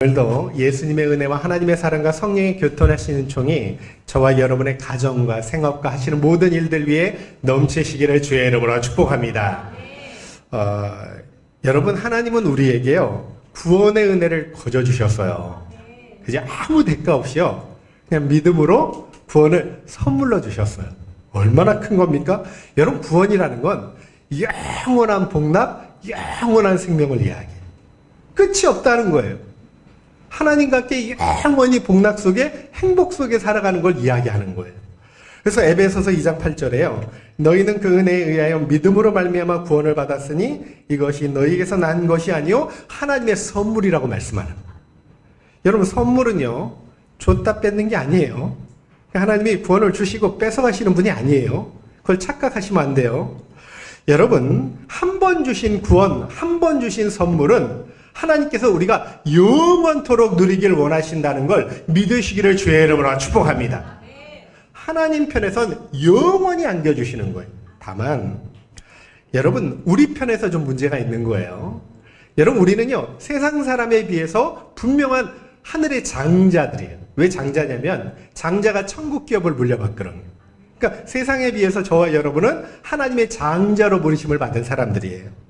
오늘도 예수님의 은혜와 하나님의 사랑과 성령의 교통하시는 총이 저와 여러분의 가정과 생업과 하시는 모든 일들 위해 넘치시기를 주의 이름으로 축복합니다. 여러분, 하나님은 우리에게요 구원의 은혜를 거저 주셨어요. 그저 아무 대가 없이요 그냥 믿음으로 구원을 선물로 주셨어요. 얼마나 큰 겁니까? 여러분, 구원이라는 건 영원한 복락, 영원한 생명을 이야기해요. 끝이 없다는 거예요. 하나님과 함께 영원히 복락 속에 행복 속에 살아가는 걸 이야기하는 거예요. 그래서 에베소서 2장 8절에요. 너희는 그 은혜에 의하여 믿음으로 말미암아 구원을 받았으니 이것이 너희에게서 난 것이 아니요 하나님의 선물이라고 말씀하는 거예요. 여러분, 선물은요 줬다 뺏는 게 아니에요. 하나님이 구원을 주시고 뺏어가시는 분이 아니에요. 그걸 착각하시면 안 돼요. 여러분, 한 번 주신 구원, 한 번 주신 선물은 하나님께서 우리가 영원토록 누리길 원하신다는 걸 믿으시기를 주의 이름으로 축복합니다. 하나님 편에선 영원히 안겨주시는 거예요. 다만 여러분, 우리 편에서 좀 문제가 있는 거예요. 여러분, 우리는요 세상 사람에 비해서 분명한 하늘의 장자들이에요. 왜 장자냐면 장자가 천국 기업을 물려받거든요. 그러니까 세상에 비해서 저와 여러분은 하나님의 장자로 부르심을 받은 사람들이에요.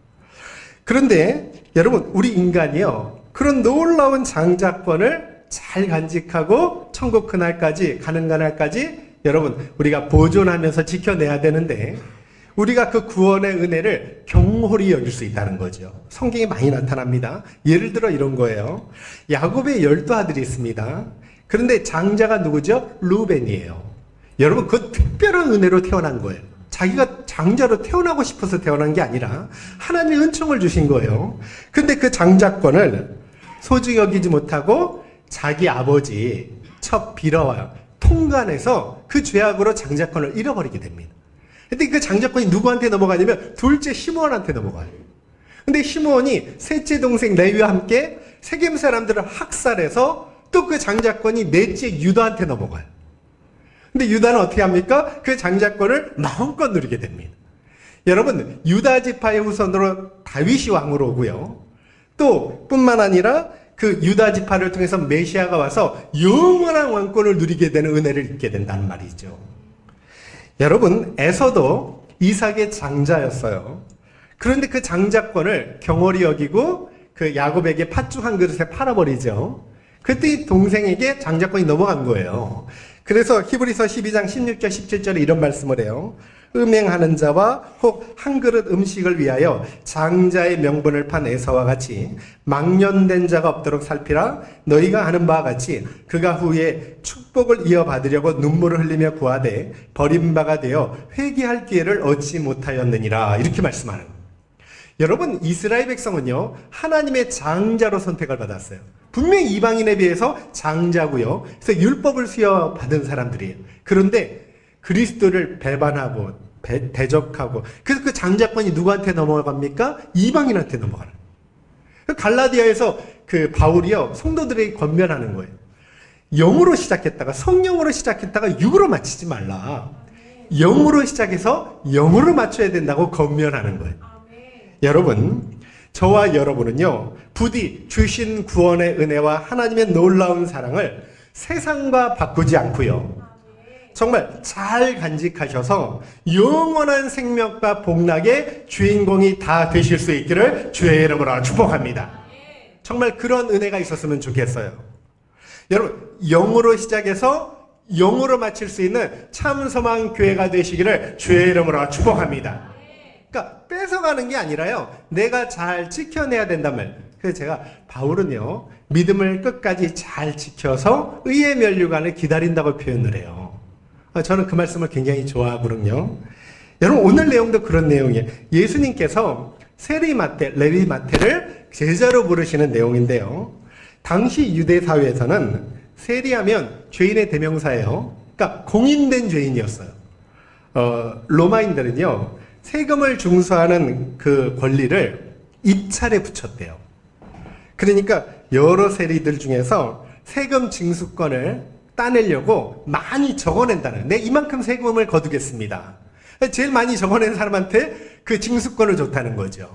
그런데 여러분, 우리 인간이요 그런 놀라운 장자권을 잘 간직하고 천국 그날까지 가는 그날까지 여러분 우리가 보존하면서 지켜내야 되는데 우리가 그 구원의 은혜를 경홀히 여길 수 있다는 거죠. 성경에 많이 나타납니다. 예를 들어 이런 거예요. 야곱의 12아들이 있습니다. 그런데 장자가 누구죠? 루벤이에요. 여러분, 그 특별한 은혜로 태어난 거예요. 자기가 장자로 태어나고 싶어서 태어난 게 아니라 하나님의 은총을 주신 거예요. 근데 그 장자권을 소중히 여기지 못하고 자기 아버지 첫 비라와 통간해서 그 죄악으로 장자권을 잃어버리게 됩니다. 근데 그 장자권이 누구한테 넘어가냐면 둘째 시므온한테 넘어가요. 근데 시므온이 셋째 동생 레위와 함께 세겜 사람들을 학살해서 또 그 장자권이 넷째 유다한테 넘어가요. 근데 유다는 어떻게 합니까? 그 장자권을 마음껏 누리게 됩니다. 여러분, 유다 지파의 후손으로 다윗이 왕으로 오고요. 또 뿐만 아니라 그 유다 지파를 통해서 메시아가 와서 영원한 왕권을 누리게 되는 은혜를 입게 된다는 말이죠. 여러분, 에서도 이삭의 장자였어요. 그런데 그 장자권을 경홀히 여기고 그 야곱에게 팥죽 한 그릇에 팔아버리죠. 그때 동생에게 장자권이 넘어간 거예요. 그래서 히브리서 12장 16절 17절에 이런 말씀을 해요. 음행하는 자와 혹 한 그릇 음식을 위하여 장자의 명분을 판 에서와 같이 망년된 자가 없도록 살피라. 너희가 아는 바와 같이 그가 후에 축복을 이어받으려고 눈물을 흘리며 구하되 버림바가 되어 회개할 기회를 얻지 못하였느니라. 이렇게 말씀하는 거예요. 여러분, 이스라엘 백성은요 하나님의 장자로 선택을 받았어요. 분명히 이방인에 비해서 장자고요. 그래서 율법을 수여받은 사람들이에요. 그런데 그리스도를 배반하고 대적하고 그래서 그 장자권이 누구한테 넘어갑니까? 이방인한테 넘어가는 거예요. 갈라디아에서 그 바울이요 성도들에게 권면하는 거예요. 영으로 시작했다가 성령으로 시작했다가 육으로 마치지 말라. 영으로 시작해서 영으로 맞춰야 된다고 권면하는 거예요. 여러분, 저와 여러분은요 부디 주신 구원의 은혜와 하나님의 놀라운 사랑을 세상과 바꾸지 않고요 정말 잘 간직하셔서 영원한 생명과 복락의 주인공이 다 되실 수 있기를 주의 이름으로 축복합니다. 정말 그런 은혜가 있었으면 좋겠어요. 여러분, 영으로 시작해서 영으로 마칠 수 있는 참소망 교회가 되시기를 주의 이름으로 축복합니다. 그러니까 뺏어가는 게 아니라요 내가 잘 지켜내야 된다면. 그래서 제가 바울은요 믿음을 끝까지 잘 지켜서 의의 면류관을 기다린다고 표현을 해요. 저는 그 말씀을 굉장히 좋아하거든요. 여러분, 오늘 내용도 그런 내용이에요. 예수님께서 세리마테, 레위마테를 제자로 부르시는 내용인데요. 당시 유대 사회에서는 세리하면 죄인의 대명사예요. 그러니까 공인된 죄인이었어요. 로마인들은요 세금을 중수하는 그 권리를 입찰에 붙였대요. 그러니까 여러 세리들 중에서 세금 징수권을 따내려고 많이 적어낸다는, 내 이만큼 세금을 거두겠습니다. 제일 많이 적어낸 사람한테 그 징수권을 줬다는 거죠.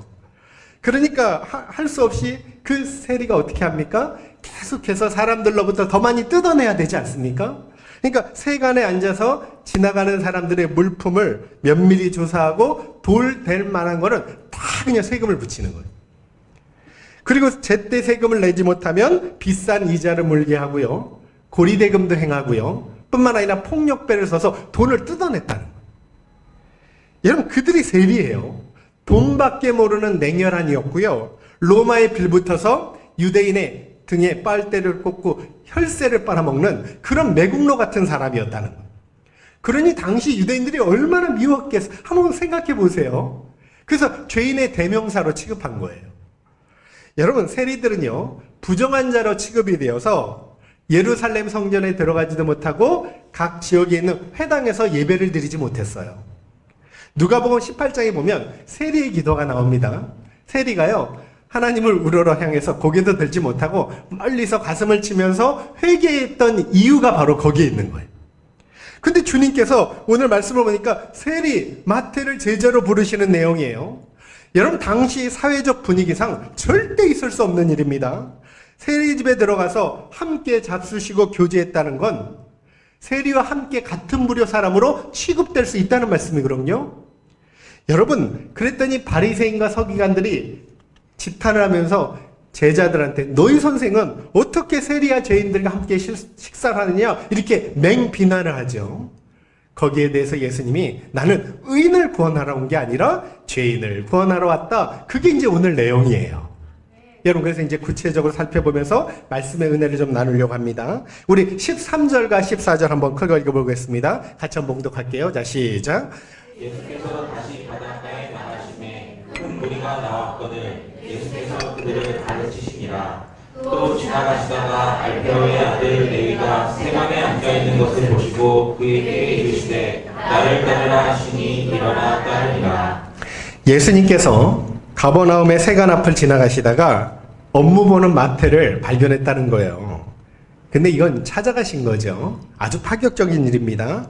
그러니까 할 수 없이 그 세리가 어떻게 합니까? 계속해서 사람들로부터 더 많이 뜯어내야 되지 않습니까? 그러니까 세간에 앉아서 지나가는 사람들의 물품을 면밀히 조사하고 돌 될 만한 거는 다 그냥 세금을 붙이는 거예요. 그리고 제때 세금을 내지 못하면 비싼 이자를 물게 하고요. 고리대금도 행하고요. 뿐만 아니라 폭력배를 써서 돈을 뜯어냈다는 거예요. 여러분, 그들이 세리예요. 돈밖에 모르는 냉혈한이었고요. 로마에 빌붙어서 유대인의 등에 빨대를 꽂고 혈세를 빨아먹는 그런 매국노 같은 사람이었다는 거예요. 그러니 당시 유대인들이 얼마나 미웠겠어. 한번 생각해 보세요. 그래서 죄인의 대명사로 취급한 거예요. 여러분, 세리들은요, 부정한 자로 취급이 되어서 예루살렘 성전에 들어가지도 못하고 각 지역에 있는 회당에서 예배를 드리지 못했어요. 누가복음 18장에 보면 세리의 기도가 나옵니다. 세리가요, 하나님을 우러러 향해서 고개도 들지 못하고 멀리서 가슴을 치면서 회개했던 이유가 바로 거기에 있는 거예요. 근데 주님께서 오늘 말씀을 보니까 세리, 마태를 제자로 부르시는 내용이에요. 여러분, 당시 사회적 분위기상 절대 있을 수 없는 일입니다. 세리 집에 들어가서 함께 잡수시고 교제했다는 건 세리와 함께 같은 부류 사람으로 취급될 수 있다는 말씀이거든요. 여러분, 그랬더니 바리새인과 서기관들이 지탄을 하면서 제자들한테 너희 선생은 어떻게 세리와 죄인들과 함께 식사를 하느냐 이렇게 맹비난을 하죠. 거기에 대해서 예수님이 나는 의인을 구원하러 온 게 아니라 죄인을 구원하러 왔다. 그게 이제 오늘 내용이에요. 여러분, 그래서 이제 구체적으로 살펴보면서 말씀의 은혜를 좀 나누려고 합니다. 우리 13절과 14절 한번 크게 읽어보겠습니다. 같이 한번 봉독할게요. 자, 시작. 예수께서 다시 바닷가에 나가심에 큰 무리가 나왔거늘 예수께서 그들을 가르치시니라. 또 지나가시다가 알페오의 아들 레위가 세강에 앉아있는 것을 보시고 그에게 이르시되 나를 따르라 하시니 일어나 따르니라. 예수님께서 가버나움의 세관 앞을 지나가시다가 업무 보는 마태를 발견했다는 거예요. 근데 이건 찾아가신 거죠. 아주 파격적인 일입니다.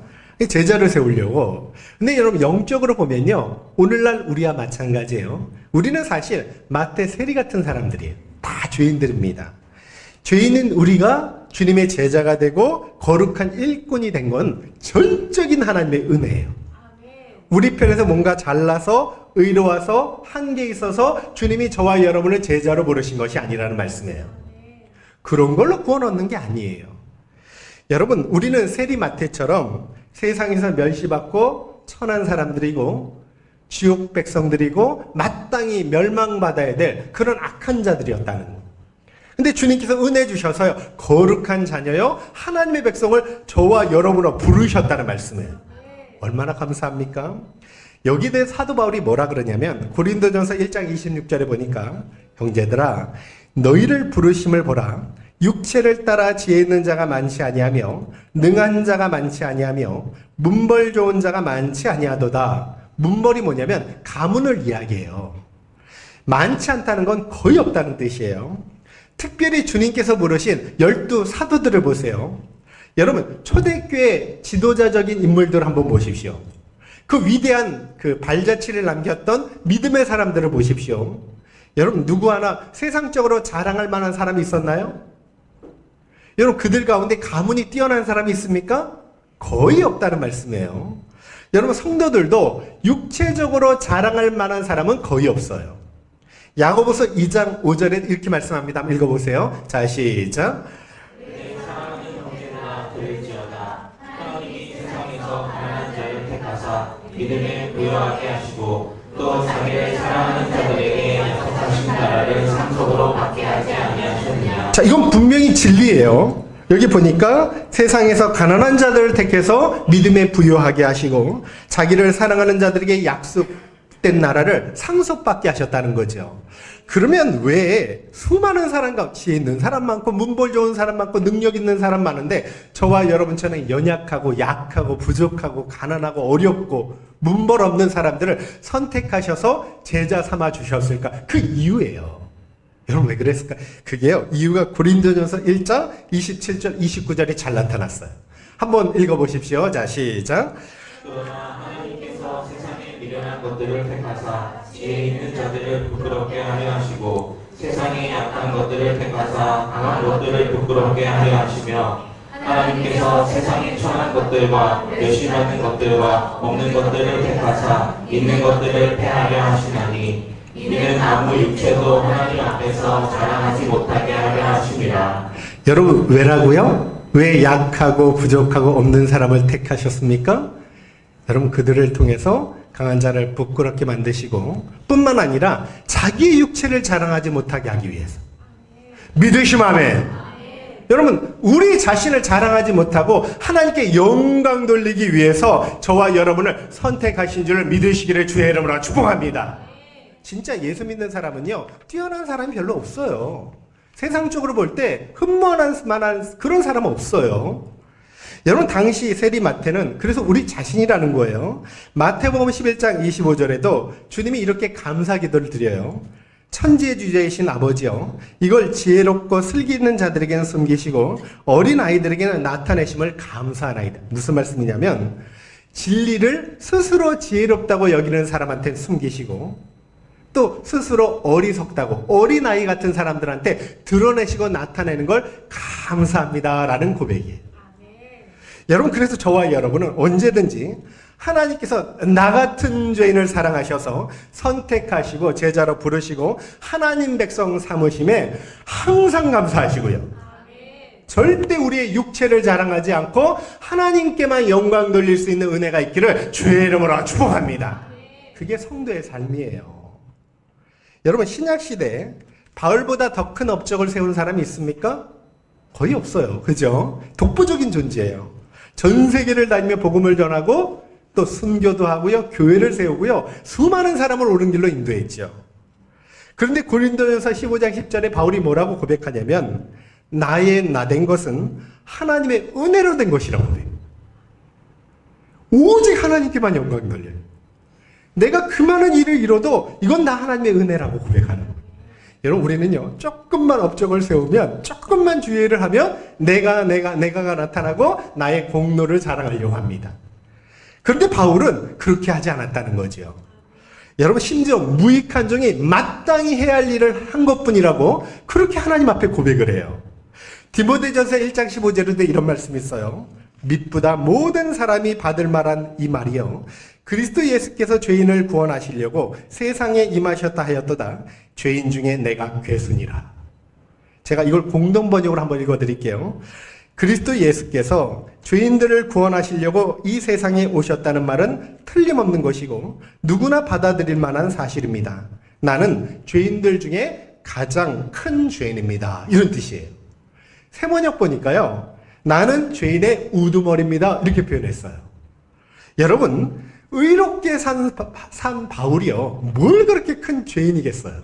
제자를 세우려고. 근데 여러분, 영적으로 보면요, 오늘날 우리와 마찬가지예요. 우리는 사실 마태, 세리 같은 사람들이에요. 다 죄인들입니다. 죄인은 우리가 주님의 제자가 되고 거룩한 일꾼이 된 건 전적인 하나님의 은혜예요. 우리 편에서 뭔가 잘나서 의로워서 한계 있어서 주님이 저와 여러분을 제자로 부르신 것이 아니라는 말씀이에요. 그런 걸로 구원 얻는 게 아니에요. 여러분, 우리는 세리 마태처럼 세상에서 멸시받고 천한 사람들이고 지옥 백성들이고 마땅히 멸망받아야 될 그런 악한 자들이었다는 거예요. 근데 주님께서 은혜 주셔서요, 거룩한 자녀요 하나님의 백성을 저와 여러분으로 부르셨다는 말씀이에요. 얼마나 감사합니까? 여기에 대해 사도 바울이 뭐라 그러냐면 고린도전서 1장 26절에 보니까 형제들아 너희를 부르심을 보라. 육체를 따라 지혜 있는 자가 많지 아니하며 능한 자가 많지 아니하며 문벌 좋은 자가 많지 아니하도다. 문벌이 뭐냐면 가문을 이야기해요. 많지 않다는 건 거의 없다는 뜻이에요. 특별히 주님께서 부르신 12 사도들을 보세요. 여러분, 초대교회 지도자적인 인물들 한번 보십시오. 그 위대한 그 발자취를 남겼던 믿음의 사람들을 보십시오. 여러분, 누구 하나 세상적으로 자랑할 만한 사람이 있었나요? 여러분, 그들 가운데 가문이 뛰어난 사람이 있습니까? 거의 없다는 말씀이에요. 여러분, 성도들도 육체적으로 자랑할 만한 사람은 거의 없어요. 야고보서 2장 5절에 이렇게 말씀합니다. 한번 읽어보세요. 자, 시작. 내 사랑하는 형제들아 들을지어다. 하나님이 세상에서 가난한 자를 택하사 믿음에 부여하게 하시고 또 자기를 사랑하는 자들에게 약속하신 나라를 상속으로 받게 하지 아니하셨느냐. 자, 이건 분명히 진리예요. 여기 보니까 세상에서 가난한 자들을 택해서 믿음에 부여하게 하시고 자기를 사랑하는 자들에게 약속된 나라를 상속받게 하셨다는 거죠. 그러면 왜 수많은 사람 가운데 지혜 있는 사람 많고 문벌 좋은 사람 많고 능력 있는 사람 많은데 저와 여러분처럼 연약하고 약하고 부족하고 가난하고 어렵고 문벌 없는 사람들을 선택하셔서 제자 삼아 주셨을까? 그 이유예요. 여러분, 왜 그랬을까? 그게요, 이유가 고린도전서 1장 27절 29절에 잘 나타났어요. 한번 읽어보십시오. 자, 시작. 그러나 하나님께서 세상에 미련한 것들을 택하사 지혜 있는 자들을 부끄럽게 하려 하시고 세상의 약한 것들을 택하사 강한 것들을 부끄럽게 하려 하시며 하나님께서 세상의 천한 것들과 멸시받는 것들과 없는 것들을 택하사 있는 것들을 패하려 하시나니 이는 아무 육체도 하나님 앞에서 자랑하지 못하게 하려 하심이라. 여러분 왜라고요? 왜 약하고 부족하고 없는 사람을 택하셨습니까? 여러분 그들을 통해서 강한 자를 부끄럽게 만드시고 뿐만 아니라 자기의 육체를 자랑하지 못하게 하기 위해서. 믿으시면 아멘. 여러분 우리 자신을 자랑하지 못하고 하나님께 영광 돌리기 위해서 저와 여러분을 선택하신 줄을 믿으시기를 주의 이름으로 축복합니다. 진짜 예수 믿는 사람은요 뛰어난 사람이 별로 없어요. 세상적으로 볼 때 흠모할 만한 그런 사람은 없어요. 여러분 당시 세리 마태는 그래서 우리 자신이라는 거예요. 마태복음 11장 25절에도 주님이 이렇게 감사 기도를 드려요. 천지의 주제이신 아버지여, 이걸 지혜롭고 슬기 있는 자들에게는 숨기시고 어린 아이들에게는 나타내심을 감사하나이다. 무슨 말씀이냐면 진리를 스스로 지혜롭다고 여기는 사람한테 숨기시고 또 스스로 어리석다고 어린 아이 같은 사람들한테 드러내시고 나타내는 걸 감사합니다라는 고백이에요. 여러분 그래서 저와 여러분은 언제든지 하나님께서 나 같은 죄인을 사랑하셔서 선택하시고 제자로 부르시고 하나님 백성 삼으심에 항상 감사하시고요. 절대 우리의 육체를 자랑하지 않고 하나님께만 영광 돌릴 수 있는 은혜가 있기를 주의 이름으로 축복합니다. 그게 성도의 삶이에요. 여러분 신약시대에 바울보다 더 큰 업적을 세운 사람이 있습니까? 거의 없어요. 그죠? 독보적인 존재예요. 전 세계를 다니며 복음을 전하고 또 순교도 하고요. 교회를 세우고요. 수많은 사람을 옳은 길로 인도했죠. 그런데 고린도전서 15장 10절에 바울이 뭐라고 고백하냐면 나의 나 된 것은 하나님의 은혜로 된 것이라고 그래요. 오직 하나님께만 영광 돌려요. 내가 그 많은 일을 이뤄도 이건 다 하나님의 은혜라고 고백하는 거예요. 여러분 우리는요 조금만 업적을 세우면 조금만 주의를 하면 내가가 나타나고 나의 공로를 자랑하려고 합니다. 그런데 바울은 그렇게 하지 않았다는 거죠. 여러분 심지어 무익한 종이 마땅히 해야 할 일을 한 것뿐이라고 그렇게 하나님 앞에 고백을 해요. 디모데전서 1장 15절에도 이런 말씀이 있어요. mit보다 모든 사람이 받을 만한 이 말이요 그리스도 예수께서 죄인을 구원하시려고 세상에 임하셨다 하였도다. 죄인 중에 내가 괴순이라. 제가 이걸 공동 번역으로 한번 읽어드릴게요. 그리스도 예수께서 죄인들을 구원하시려고 이 세상에 오셨다는 말은 틀림없는 것이고 누구나 받아들일 만한 사실입니다. 나는 죄인들 중에 가장 큰 죄인입니다. 이런 뜻이에요. 세번역 보니까요. 나는 죄인의 우두머리입니다. 이렇게 표현했어요. 여러분 의롭게 산 바울이요. 뭘 그렇게 큰 죄인이겠어요.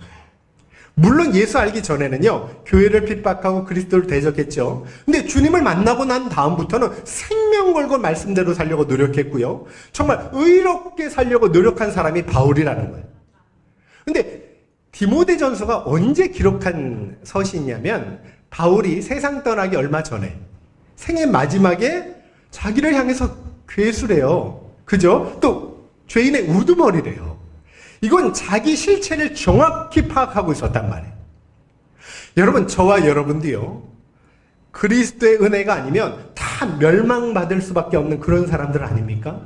물론 예수 알기 전에는요. 교회를 핍박하고 그리스도를 대적했죠. 근데 주님을 만나고 난 다음부터는 생명 걸고 말씀대로 살려고 노력했고요. 정말 의롭게 살려고 노력한 사람이 바울이라는 거예요. 근데 디모데전서가 언제 기록한 서신이냐면 바울이 세상 떠나기 얼마 전에 생애 마지막에 자기를 향해서 괴수래요. 그죠? 또 죄인의 우두머리래요. 이건 자기 실체를 정확히 파악하고 있었단 말이에요. 여러분 저와 여러분도요. 그리스도의 은혜가 아니면 다 멸망받을 수밖에 없는 그런 사람들 아닙니까?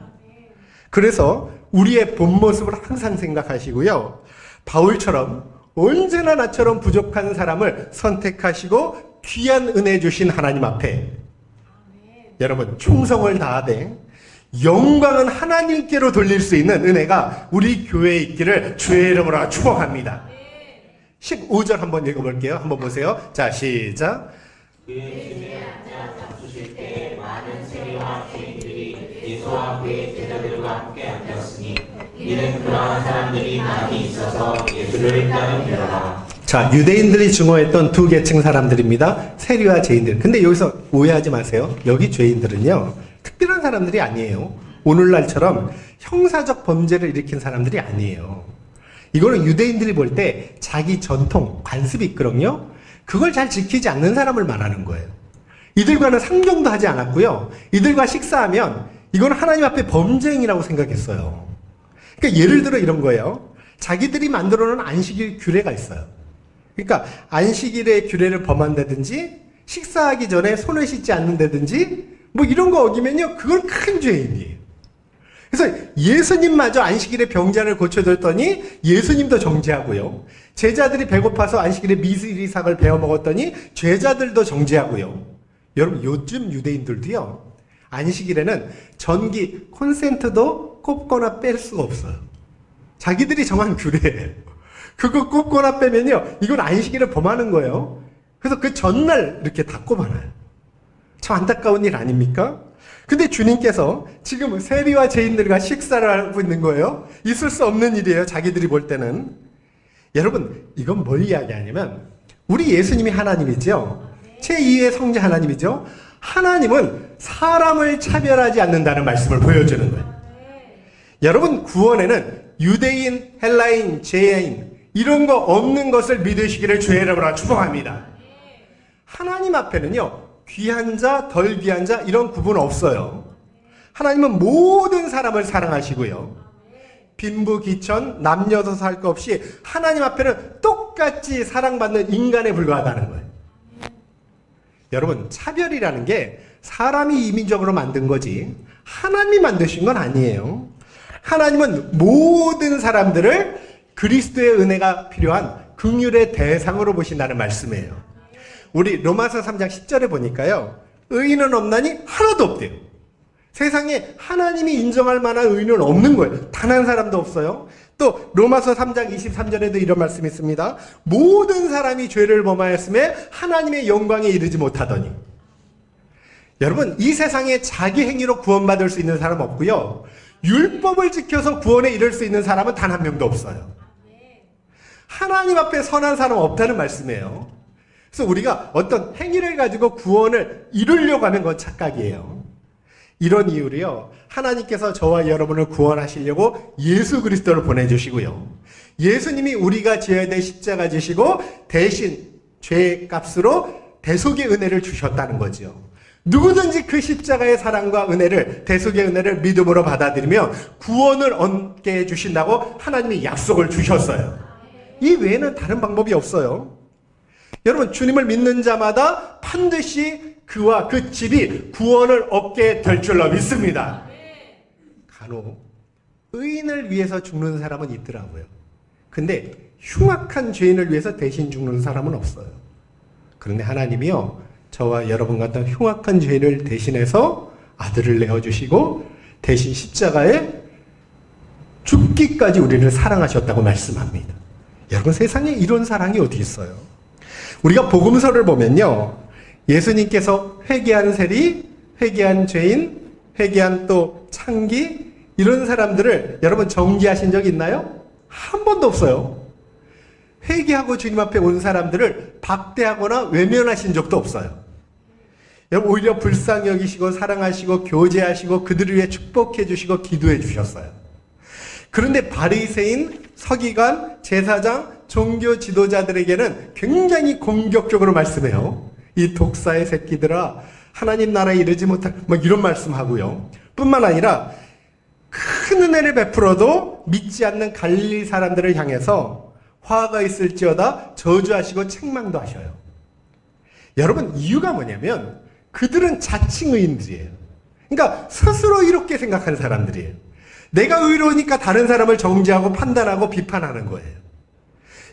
그래서 우리의 본 모습을 항상 생각하시고요. 바울처럼 언제나 나처럼 부족한 사람을 선택하시고 귀한 은혜 주신 하나님 앞에 여러분 충성을 다하되 영광은 하나님께로 돌릴 수 있는 은혜가 우리 교회에 있기를 주의 이름으로 축복합니다. 15절 한번 읽어볼게요. 한번 보세요. 자 시작. 그의 집에 앉아 잡수실 때 많은 세리와 죄인들이 예수와 그의 제자들과 함께 앉았으니 이는 그러한 사람들이 많이 있어서 예수를 따르니라. 자, 유대인들이 증오했던 두 계층 사람들입니다. 세리와 죄인들. 근데 여기서 오해하지 마세요. 여기 죄인들은요. 특별한 사람들이 아니에요. 오늘날처럼 형사적 범죄를 일으킨 사람들이 아니에요. 이거는 유대인들이 볼 때 자기 전통, 관습이 있거든요. 그걸 잘 지키지 않는 사람을 말하는 거예요. 이들과는 상종도 하지 않았고요. 이들과 식사하면 이건 하나님 앞에 범죄행위라고 생각했어요. 그러니까 예를 들어 이런 거예요. 자기들이 만들어 놓은 안식일 규례가 있어요. 그러니까 안식일의 규례를 범한다든지 식사하기 전에 손을 씻지 않는다든지 뭐 이런 거 어기면요, 그건 큰 죄인이에요. 그래서 예수님마저 안식일에 병자를 고쳐줬더니 예수님도 정죄하고요. 제자들이 배고파서 안식일에 미스리삭을 베어 먹었더니 제자들도 정죄하고요. 여러분, 요즘 유대인들도요, 안식일에는 전기 콘센트도 꼽거나 뺄 수가 없어요. 자기들이 정한 규례예요. 그거 꼽거나 빼면요, 이건 안식일을 범하는 거예요. 그래서 그 전날 이렇게 다 꼽아놔요. 참 안타까운 일 아닙니까? 근데 주님께서 지금 세리와 죄인들과 식사를 하고 있는 거예요. 있을 수 없는 일이에요, 자기들이 볼 때는. 여러분, 이건 뭘 이야기하냐면 우리 예수님이 하나님이죠. 제2의 성자 하나님이죠. 하나님은 사람을 차별하지 않는다는 말씀을 보여주는 거예요. 여러분, 구원에는 유대인, 헬라인, 죄인 이런 거 없는 것을 믿으시기를 주의 이름으로 축복합니다. 하나님 앞에는요, 귀한 자, 덜 귀한 자 이런 구분 없어요. 하나님은 모든 사람을 사랑하시고요. 빈부, 기천, 남녀노소 할 것 없이 하나님 앞에는 똑같이 사랑받는 인간에 불과하다는 거예요. 여러분, 차별이라는 게 사람이 임의적으로 만든 거지 하나님이 만드신 건 아니에요. 하나님은 모든 사람들을 그리스도의 은혜가 필요한 긍휼의 대상으로 보신다는 말씀이에요. 우리 로마서 3장 10절에 보니까요, 의인은 없나니 하나도 없대요. 세상에 하나님이 인정할 만한 의인은 없는 거예요. 단 한 사람도 없어요. 또 로마서 3장 23절에도 이런 말씀이 있습니다. 모든 사람이 죄를 범하였음에 하나님의 영광에 이르지 못하더니. 여러분, 이 세상에 자기 행위로 구원받을 수 있는 사람 없고요, 율법을 지켜서 구원에 이를 수 있는 사람은 단 한 명도 없어요. 하나님 앞에 선한 사람 없다는 말씀이에요. 그래서 우리가 어떤 행위를 가지고 구원을 이루려고 하는 건 착각이에요. 이런 이유로요, 하나님께서 저와 여러분을 구원하시려고 예수 그리스도를 보내주시고요, 예수님이 우리가 지어야 될 십자가 지시고 대신 죄의 값으로 대속의 은혜를 주셨다는 거죠. 누구든지 그 십자가의 사랑과 은혜를, 대속의 은혜를 믿음으로 받아들이며 구원을 얻게 해주신다고 하나님이 약속을 주셨어요. 이 외에는 다른 방법이 없어요. 여러분, 주님을 믿는 자마다 반드시 그와 그 집이 구원을 얻게 될 줄로 믿습니다. 간혹 의인을 위해서 죽는 사람은 있더라고요. 근데 흉악한 죄인을 위해서 대신 죽는 사람은 없어요. 그런데 하나님이요, 저와 여러분 같은 흉악한 죄인을 대신해서 아들을 내어주시고 대신 십자가에 죽기까지 우리를 사랑하셨다고 말씀합니다. 여러분, 세상에 이런 사랑이 어디 있어요? 우리가 복음서를 보면요, 예수님께서 회개한 세리, 회개한 죄인, 회개한 또 창기 이런 사람들을 여러분 정죄하신 적 있나요? 한 번도 없어요. 회개하고 주님 앞에 온 사람들을 박대하거나 외면하신 적도 없어요. 여러분, 오히려 불쌍히 여기시고 사랑하시고 교제하시고 그들을 위해 축복해 주시고 기도해 주셨어요. 그런데 바리새인, 서기관, 제사장, 종교 지도자들에게는 굉장히 공격적으로 말씀해요. 이 독사의 새끼들아, 하나님 나라에 이르지 못할, 뭐 이런 말씀하고요. 뿐만 아니라 큰 은혜를 베풀어도 믿지 않는 갈릴리 사람들을 향해서 화가 있을지어다 저주하시고 책망도 하셔요. 여러분, 이유가 뭐냐면 그들은 자칭 의인들이에요. 그러니까 스스로 이롭게 생각하는 사람들이에요. 내가 의로우니까 다른 사람을 정죄하고 판단하고 비판하는 거예요.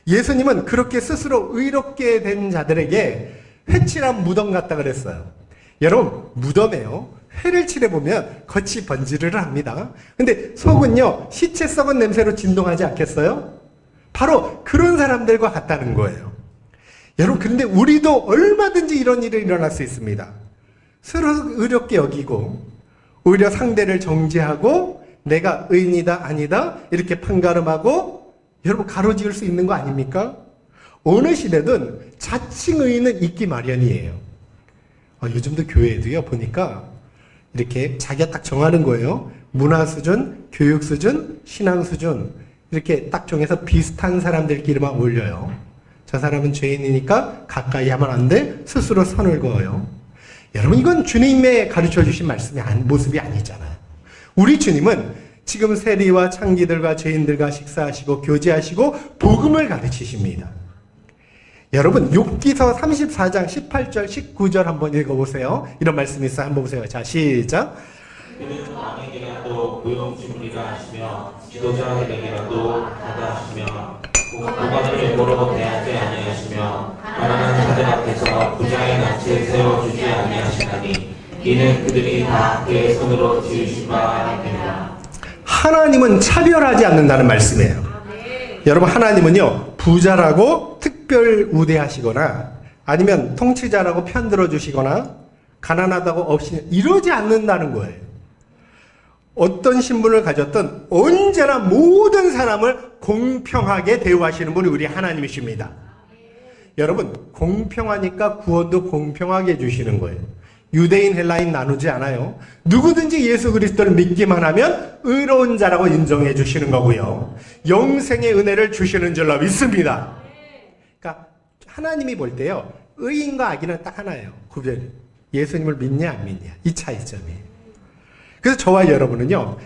예수님은 그렇게 스스로 의롭게 된 자들에게 회칠한 무덤 같다 그랬어요. 여러분, 무덤에요, 회를 칠해보면 겉이 번지르르 합니다. 근데 속은요, 시체 썩은 냄새로 진동하지 않겠어요? 바로 그런 사람들과 같다는 거예요. 여러분, 그런데 우리도 얼마든지 이런 일이 일어날 수 있습니다. 스스로 의롭게 여기고 오히려 상대를 정죄하고 내가 의인이다 아니다 이렇게 판가름하고 여러분 가로지을 수 있는 거 아닙니까? 어느 시대든 자칭 의인은 있기 마련이에요. 요즘도 교회에도요, 보니까 이렇게 자기가 딱 정하는 거예요. 문화 수준, 교육 수준, 신앙 수준 이렇게 딱 정해서 비슷한 사람들끼리만 올려요. 저 사람은 죄인이니까 가까이 하면 안 돼. 스스로 선을 그어요. 여러분, 이건 주님의 가르쳐 주신 모습이 아니잖아요. 우리 주님은 지금 세리와 창기들과 죄인들과 식사하시고 교제하시고 복음을 가르치십니다. 여러분 욥기서 34장 18절 19절 한번 읽어보세요. 이런 말씀이 있어요. 한번 보세요. 자, 시작. 그는 왕에게라도 고용주물이라 하시며 지도자에게라도 하다 하시며 고관을 욕으로 대하지 아니하시며 가난한 자들 앞에서 부자의 낯을 세워주지 아니하시나니 이는 그들이 다 그의 손으로 지으신 바 아니라. 하나님은 차별하지 않는다는 말씀이에요. 여러분 하나님은요 부자라고 특별 우대하시거나 아니면 통치자라고 편들어 주시거나 가난하다고 없이 이러지 않는다는 거예요. 어떤 신분을 가졌든 언제나 모든 사람을 공평하게 대우하시는 분이 우리 하나님이십니다. 여러분 공평하니까 구원도 공평하게 해주시는 거예요. 유대인 헬라인 나누지 않아요. 누구든지 예수 그리스도를 믿기만 하면 의로운 자라고 인정해 주시는 거고요. 영생의 은혜를 주시는 줄로 믿습니다. 그러니까 하나님이 볼 때요 의인과 악인은 딱 하나예요. 구별이. 예수님을 믿냐 안 믿냐 이 차이점이에요. 그래서 저와 여러분은요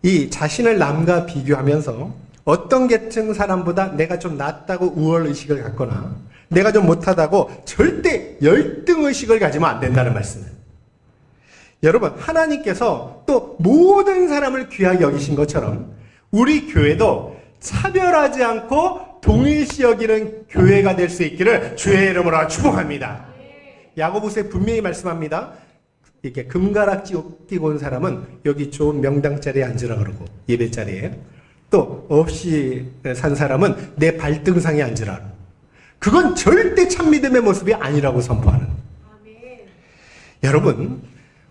이 자신을 남과 비교하면서 어떤 계층 사람보다 내가 좀 낫다고 우월의식을 갖거나 내가 좀 못하다고 절대 열등의식을 가지면 안 된다는 말씀이에요. 여러분 하나님께서 또 모든 사람을 귀하게 여기신 것처럼 우리 교회도 차별하지 않고 동일시 여기는 교회가 될 수 있기를 주의 이름으로 축복합니다. 야고보서에 분명히 말씀합니다. 이렇게 금가락지 끼고 온 사람은 여기 좋은 명당 자리에 앉으라 그러고 예배 자리에 또 없이 산 사람은 내 발등상에 앉으라. 그건 절대 참 믿음의 모습이 아니라고 선포하는. 여러분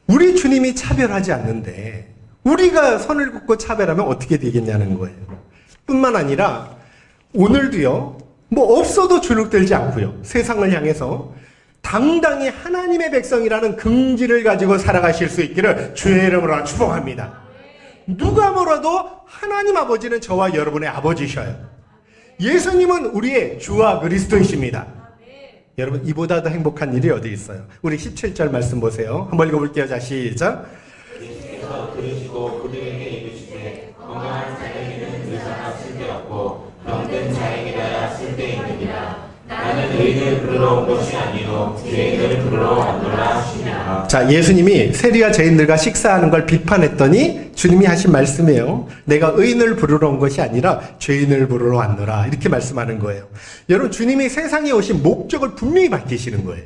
우리 주님이 차별하지 않는데 우리가 선을 긋고 차별하면 어떻게 되겠냐는 거예요. 뿐만 아니라 오늘도요 뭐 없어도 주눅들지 않고요 세상을 향해서 당당히 하나님의 백성이라는 긍지를 가지고 살아가실 수 있기를 주의 이름으로 축복합니다. 누가 뭐라도 하나님 아버지는 저와 여러분의 아버지셔요. 예수님은 우리의 주와 그리스도이십니다. 여러분 이보다 더 행복한 일이 어디 있어요? 우리 17절 말씀 보세요. 한번 읽어볼게요. 자 시작. 예수께서 들으시고 그들에게 이르시되 건강한 자에게는 의사가 쓸데없고 병든 자에게라야 쓸데있느니라. 나는 의인을 부르러 온 것이 아니요 죄인을 부르러 왔노라 하시니라. 자, 예수님이 세리와 죄인들과 식사하는 걸 비판했더니 주님이 하신 말씀이에요. 내가 의인을 부르러 온 것이 아니라 죄인을 부르러 왔노라. 이렇게 말씀하는 거예요. 여러분 주님이 세상에 오신 목적을 분명히 밝히시는 거예요.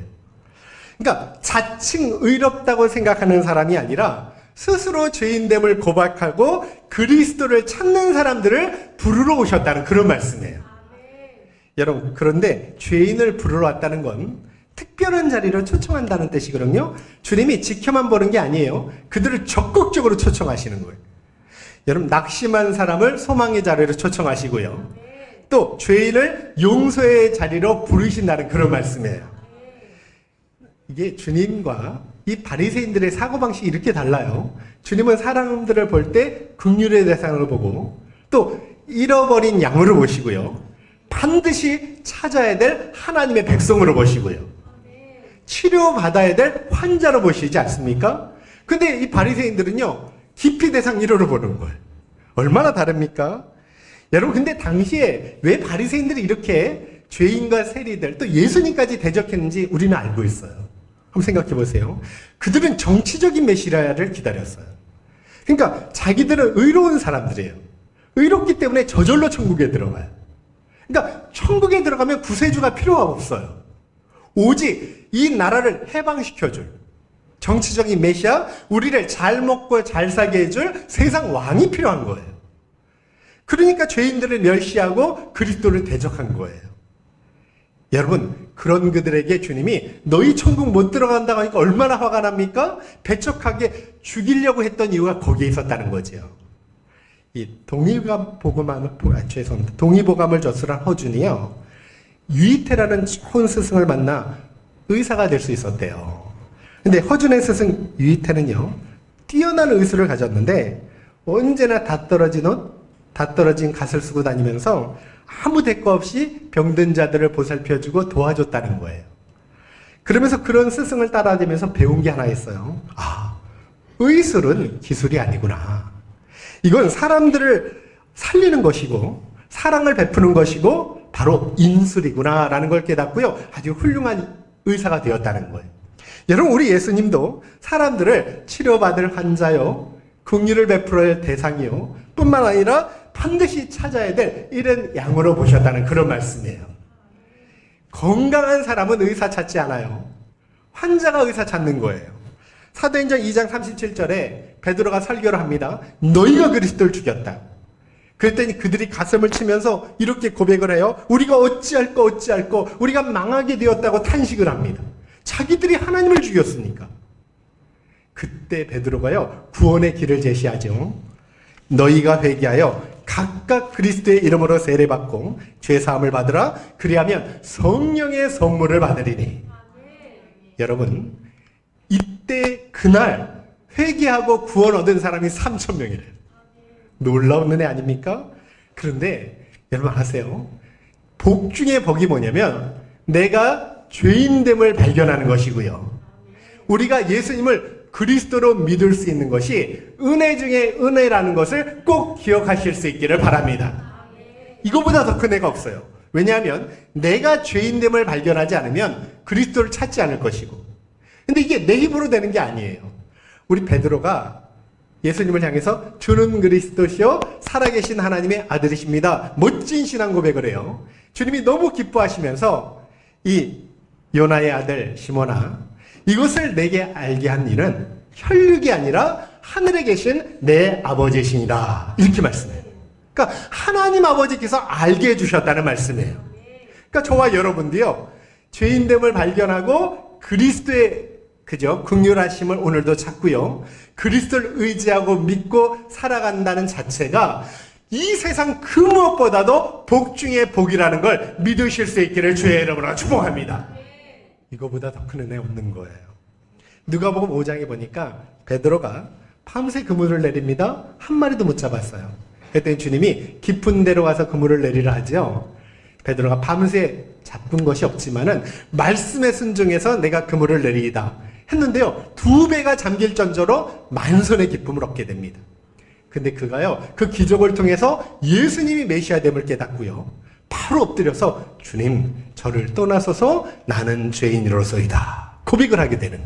그러니까 자칭 의롭다고 생각하는 사람이 아니라 스스로 죄인됨을 고백하고 그리스도를 찾는 사람들을 부르러 오셨다는 그런 말씀이에요. 여러분 그런데 죄인을 부르러 왔다는 건 특별한 자리로 초청한다는 뜻이거든요. 주님이 지켜만 보는 게 아니에요. 그들을 적극적으로 초청하시는 거예요. 여러분 낙심한 사람을 소망의 자리로 초청하시고요. 또 죄인을 용서의 자리로 부르신다는 그런 말씀이에요. 이게 주님과 이 바리새인들의 사고방식이 이렇게 달라요. 주님은 사람들을 볼 때 긍휼의 대상으로 보고 또 잃어버린 양으로 보시고요. 반드시 찾아야 될 하나님의 백성으로 보시고요. 치료받아야 될 환자로 보시지 않습니까? 근데 이 바리새인들은요. 기피 대상 1호로 보는 거예요. 얼마나 다릅니까? 여러분 근데 당시에 왜 바리새인들이 이렇게 죄인과 세리들 또 예수님까지 대적했는지 우리는 알고 있어요. 한번 생각해 보세요. 그들은 정치적인 메시아를 기다렸어요. 그러니까 자기들은 의로운 사람들이에요. 의롭기 때문에 저절로 천국에 들어가요. 그러니까 천국에 들어가면 구세주가 필요가 없어요. 오직 이 나라를 해방시켜줄 정치적인 메시아, 우리를 잘 먹고 잘 살게 해줄 세상 왕이 필요한 거예요. 그러니까 죄인들을 멸시하고 그리스도를 대적한 거예요. 여러분 그런 그들에게 주님이 너희 천국 못 들어간다고 하니까 얼마나 화가 납니까? 배척하게 죽이려고 했던 이유가 거기에 있었다는 거죠. 이 동의보감을 저술한 허준이요. 유이태라는 좋은 스승을 만나 의사가 될 수 있었대요. 근데 허준의 스승 유이태는요. 뛰어난 의술을 가졌는데 언제나 다 떨어진 갓을 쓰고 다니면서 아무 대가 없이 병든 자들을 보살펴주고 도와줬다는 거예요. 그러면서 그런 스승을 따라다니면서 배운 게 하나 있어요. 아, 의술은 기술이 아니구나. 이건 사람들을 살리는 것이고 사랑을 베푸는 것이고 바로 인술이구나라는 걸 깨닫고요. 아주 훌륭한 의사가 되었다는 거예요. 여러분, 우리 예수님도 사람들을 치료받을 환자요, 긍휼을 베풀어야 대상이요, 뿐만 아니라 반드시 찾아야 될 이런 양으로 보셨다는 그런 말씀이에요. 건강한 사람은 의사 찾지 않아요. 환자가 의사 찾는 거예요. 사도행전 2장 37절에 베드로가 설교를 합니다. 너희가 그리스도를 죽였다. 그랬더니 그들이 가슴을 치면서 이렇게 고백을 해요. 우리가 어찌할꼬 우리가 망하게 되었다고 탄식을 합니다. 자기들이 하나님을 죽였으니까. 그때 베드로가요, 구원의 길을 제시하죠. 너희가 회개하여 각각 그리스도의 이름으로 세례받고 죄사함을 받으라. 그리하면 성령의 선물을 받으리니. 여러분, 이때 그날 회개하고 구원 얻은 사람이 3,000명이래요. 놀라운 은혜 아닙니까? 그런데 여러분 아세요? 복 중에 복이 뭐냐면 내가 죄인됨을 발견하는 것이고요. 우리가 예수님을 그리스도로 믿을 수 있는 것이 은혜 중에 은혜라는 것을 꼭 기억하실 수 있기를 바랍니다. 이거보다 더 큰 애가 없어요. 왜냐하면 내가 죄인됨을 발견하지 않으면 그리스도를 찾지 않을 것이고, 근데 이게 내 힘으로 되는 게 아니에요. 우리 베드로가 예수님을 향해서 주는 그리스도시요 살아계신 하나님의 아들이십니다. 멋진 신앙 고백을 해요. 주님이 너무 기뻐하시면서 이 요나의 아들 시몬아, 이것을 내게 알게 한 이는 혈육이 아니라 하늘에 계신 내 아버지시니라. 이렇게 말씀해요. 그러니까 하나님 아버지께서 알게 해주셨다는 말씀이에요. 그러니까 저와 여러분도요, 죄인됨을 발견하고 그리스도의 긍휼하심을 오늘도 찾고요, 그리스도를 의지하고 믿고 살아간다는 자체가 이 세상 그 무엇보다도 복 중에 복이라는 걸 믿으실 수 있기를 주의 이름으로 축복합니다. 이거보다 더 큰 은혜 없는 거예요. 누가복음 5장에 보니까 베드로가 밤새 그물을 내립니다. 한 마리도 못 잡았어요. 그랬더니 주님이 깊은 데로 가서 그물을 내리라 하죠. 베드로가 밤새 잡은 것이 없지만은 말씀에 순종해서 내가 그물을 내리이다 했는데요, 2배가 잠길 정도로 만선의 기쁨을 얻게 됩니다. 근데 그가요, 그 기적을 통해서 예수님이 메시아됨을 깨닫고요, 바로 엎드려서 주님, 저를 떠나서서 나는 죄인으로서이다 고백을 하게 되는.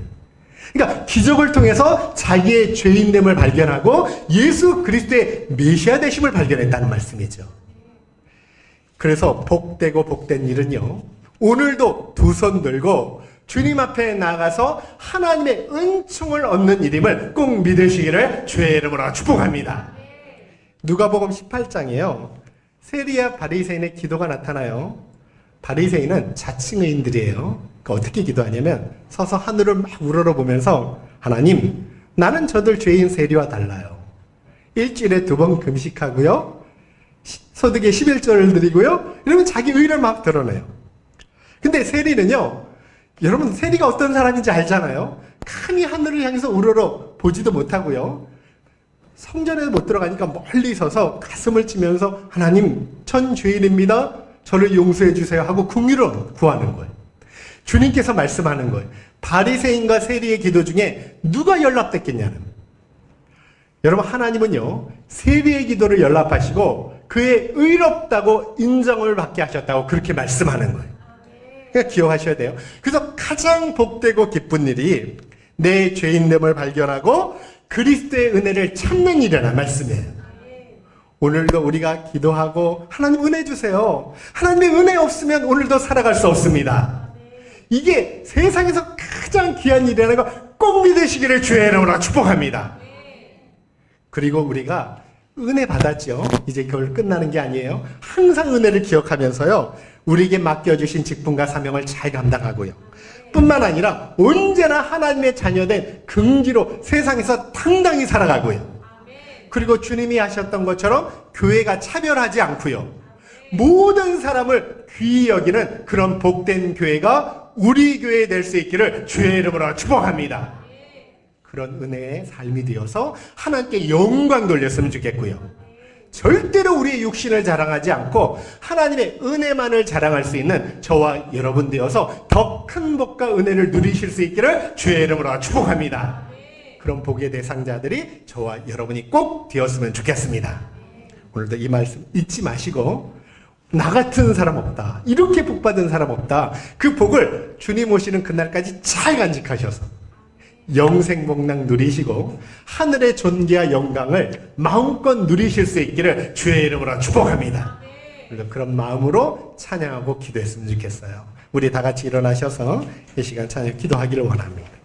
그러니까 기적을 통해서 자기의 죄인됨을 발견하고 예수 그리스도의 메시아 되심을 발견했다는 말씀이죠. 그래서 복되고 복된 일은요, 오늘도 두 손 들고 주님 앞에 나가서 하나님의 은총을 얻는 일임을 꼭 믿으시기를 주의 이름으로 축복합니다. 누가복음 18장이에요. 세리와 바리새인의 기도가 나타나요. 바리새인은 자칭의인들이에요. 그러니까 어떻게 기도하냐면 서서 하늘을 막 우러러보면서 하나님, 나는 저들 죄인 세리와 달라요. 일주일에 2번 금식하고요, 소득의 11조를 드리고요, 이러면 자기 의를 막 드러내요. 근데 세리는요, 여러분 세리가 어떤 사람인지 알잖아요. 감히 하늘을 향해서 우러러 보지도 못하고요, 성전에 못 들어가니까 멀리 서서 가슴을 치면서 하나님, 전 죄인입니다, 저를 용서해 주세요 하고 긍휼을 구하는 거예요. 주님께서 말씀하는 거예요. 바리새인과 세리의 기도 중에 누가 연락됐겠냐는. 여러분, 하나님은요, 세리의 기도를 연락하시고 그의 의롭다고 인정을 받게 하셨다고 그렇게 말씀하는 거예요. 그러니까 기억하셔야 돼요. 그래서 가장 복되고 기쁜 일이 내 죄인됨을 발견하고 그리스도의 은혜를 찾는 일이라는 말씀이에요. 오늘도 우리가 기도하고 하나님 은혜 주세요. 하나님의 은혜 없으면 오늘도 살아갈 수 없습니다. 이게 세상에서 가장 귀한 일이라는 거 꼭 믿으시기를 주의 이름으로 축복합니다. 그리고 우리가 은혜 받았죠. 이제 그걸 끝나는 게 아니에요. 항상 은혜를 기억하면서요, 우리에게 맡겨주신 직분과 사명을 잘 감당하고요, 뿐만 아니라 언제나 하나님의 자녀된 긍지로 세상에서 당당히 살아가고요, 그리고 주님이 하셨던 것처럼 교회가 차별하지 않고요, 모든 사람을 귀히 여기는 그런 복된 교회가 우리 교회 될 수 있기를 주의 이름으로 축복합니다. 그런 은혜의 삶이 되어서 하나님께 영광 돌렸으면 좋겠고요, 절대로 우리의 육신을 자랑하지 않고 하나님의 은혜만을 자랑할 수 있는 저와 여러분 되어서 더 큰 복과 은혜를 누리실 수 있기를 주의 이름으로 축복합니다. 그런 복의 대상자들이 저와 여러분이 꼭 되었으면 좋겠습니다. 오늘도 이 말씀 잊지 마시고 나 같은 사람 없다. 이렇게 복 받은 사람 없다. 그 복을 주님 오시는 그날까지 잘 간직하셔서 영생복락 누리시고 하늘의 존귀와 영광을 마음껏 누리실 수 있기를 주의 이름으로 축복합니다. 그래서 그런 마음으로 찬양하고 기도했으면 좋겠어요. 우리 다 같이 일어나셔서 이 시간 찬양 기도하기를 원합니다.